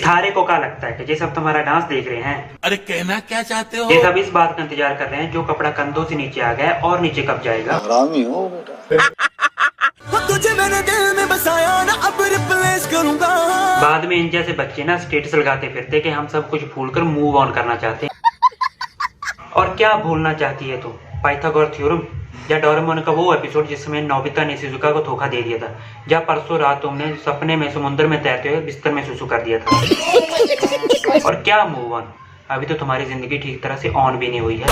थारे को क्या लगता है कि जैसे अब तुम्हारा डांस देख रहे हैं? अरे कहना क्या चाहते हो? ये सब इस बात का इंतजार कर रहे हैं जो कपड़ा कंधों से नीचे आ गया है और नीचे कब जाएगा। हरामी हो बेटा। तुझे मैंने दिल में बसाया ना, अब रिप्लेस करूंगा। बाद में इन जैसे बच्चे ना स्टेटस लगाते फिरते कि हम सब कुछ भूल कर मूव ऑन करना चाहते हैं। और क्या भूलना चाहती है तू? पाइथागोरस थ्योरम या डोरेमोन का वो एपिसोड जिसमें नोबिता ने शिजुका को धोखा दे दिया था, या परसों रात तुमने सपने में समुद्र में तैरते हुए बिस्तर में सुसु कर दिया था। और क्या मूव ऑन? अभी तो तुम्हारी जिंदगी ठीक तरह से ऑन भी नहीं हुई है।